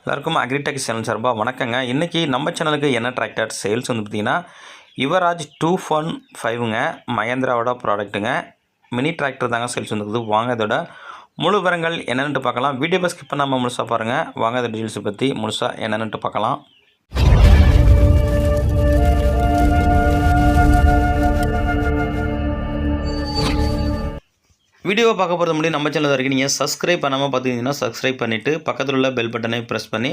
எல்லாருக்கும் agritech channel சார்பாக வணக்கங்க. இன்றைக்கி நம்ம சேனலுக்கு என்ன டிராக்டர் சேல்ஸ் வந்து பார்த்திங்கன்னா யுவராஜ் 215ங்க, மகேந்திராவோட ப்ராடக்ட்டுங்க. மினி டிராக்டர் தாங்க சேல்ஸ் வந்துருக்குது. வாங்க இதோட முழு விவரங்கள் என்னென்னு பார்க்கலாம். வீடியோ ஸ்கிப் பண்ணாமல் முழுசாக பாருங்கள். வாங்க இந்த டீட்டெயில்ஸை பற்றி முழுசாக என்னென்னு பார்க்கலாம். வீடியோவை பார்க்க போகிறது முன்னாடி நம்ம சேனல் வரைக்கும் நீங்கள் சப்ஸ்கிரைப் பண்ணாமல் பார்த்துக்கிட்டிங்கன்னா சப்ஸ்கிரைப் பண்ணிவிட்டு பக்கத்தில் உள்ள பெல் பட்டனை ப்ரெஸ் பண்ணி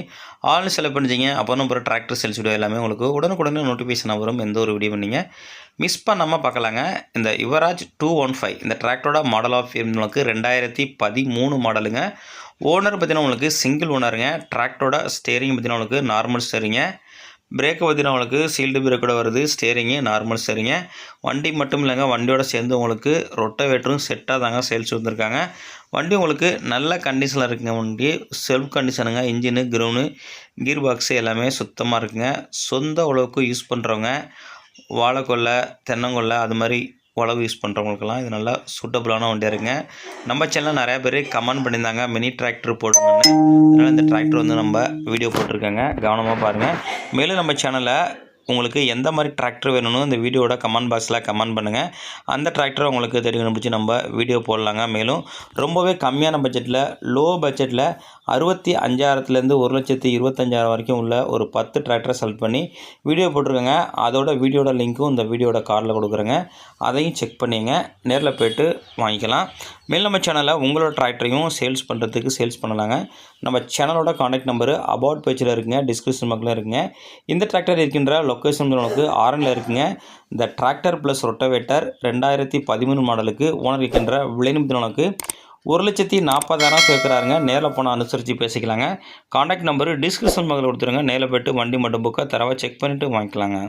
ஆல்னு செலக்ட் பண்ணிச்சிங்க. அப்போ நம்ம டிராக்டர் சேல்ஸ் வீடியோ எல்லாமே உங்களுக்கு உடனுக்குடனே நோட்டிஃபிகேஷன் வரும். எந்த ஒரு வீடியோ நீங்கள் மிஸ் பண்ணாமல் பார்க்கலாங்க. இந்த யுவராஜ் 215 இந்த டிராக்டரோட மாடல் ஆஃப் உங்களுக்கு 2013 மாடலுங்க. ஓனர் பார்த்தீங்கன்னா உங்களுக்கு சிங்கிள் ஓனருங்க. டிராக்டரோட ஸ்டேரிங் பார்த்தீங்கன்னா உங்களுக்கு நார்மல் ஸ்டேரிங்க. பிரேக்கு பார்த்தீங்கன்னா உங்களுக்கு சீல்டு பிரேக்கோட வருது. ஸ்டேரிங்கு நார்மல் ஸ்டேரிங்க. வண்டி மட்டும் இல்லைங்க, வண்டியோட சேர்ந்து உங்களுக்கு ரொட்டவேட்டரும் செட்டாக தாங்க சேல்ஸ் வந்திருக்காங்க. வண்டி உங்களுக்கு நல்ல கண்டிஷனில் இருக்குங்க. வண்டி செல்ஃப் கண்டிஷனுங்க. இன்ஜினு, கிரவுண்டு, கீர் பாக்ஸு எல்லாமே சுத்தமாக இருக்குங்க. சொந்த உழவுக்கு யூஸ் பண்ணுறவங்க, வாழைக்கொல்லை, தென்னங்கொல்லை அது மாதிரி உழவு யூஸ் பண்ணுறவங்களுக்கெல்லாம் இது நல்லா சூட்டபுளான வண்டியாக இருக்குங்க. நம்ம சேனலில் நிறையா பேர் கமெண்ட் பண்ணியிருந்தாங்க மினி டிராக்டர் போடுங்கன்னு. அதனால் இந்த டிராக்டர் வந்து நம்ம வீடியோ போட்டிருக்கேங்க. கவனமாக பாருங்கள். மேலும் நம்ம சேனலில் உங்களுக்கு எந்த மாதிரி டிராக்டர் வேணும்னு இந்த வீடியோட கமெண்ட் பாக்ஸில் கமெண்ட் பண்ணுங்கள். அந்த டிராக்டரை உங்களுக்கு தேடி கண்டுபிடிச்சி நம்ம வீடியோ போடலாங்க. மேலும் ரொம்பவே கம்மியான பட்ஜெட்டில், லோ பட்ஜெட்டில் 65,000லேருந்து 1,25,000 வரைக்கும் உள்ள ஒரு 10 டிராக்டரை செலக்ட் பண்ணி வீடியோ போட்டிருக்கேங்க. அதோட வீடியோட லிங்க்கும் இந்த வீடியோட கார்டில் கொடுக்குறேங்க. அதையும் செக் பண்ணிங்க, நேரில் போய்ட்டு வாங்கிக்கலாம். மேலும் நம்ம சேனலில் உங்களோட டிராக்டரையும் சேல்ஸ் பண்ணுறதுக்கு சேல்ஸ் பண்ணலாங்க. நம்ம சேனலோட காண்டாக்ட் நம்பரு அபவுட் பேஜில் இருக்குங்க, டிஸ்கிரிப்ஷன் பாக்ஸில் இருக்குங்க. இந்த டிராக்டர் இருக்கின்ற லொக்கேஷன் உங்களுக்கு ஆரனில் இருக்குங்க. இந்த டிராக்டர் ப்ளஸ் ரொட்டவேட்டர் 2013 மாடலுக்கு ஓனர் இருக்கின்ற விலை உங்களுக்கு 1,40,000 கேட்குறாருங்க. நேரில் போனால் அனுசரித்து பேசிக்கலாங்க. காண்டாக்ட் நம்பரு டிஸ்கிரிப்ஷன் பாக்ஸில் கொடுத்துருங்க. நேரில் போய்ட்டு வண்டி மட்டும் புக்கை தரவை செக் பண்ணிவிட்டு வாங்கிக்கலாங்க.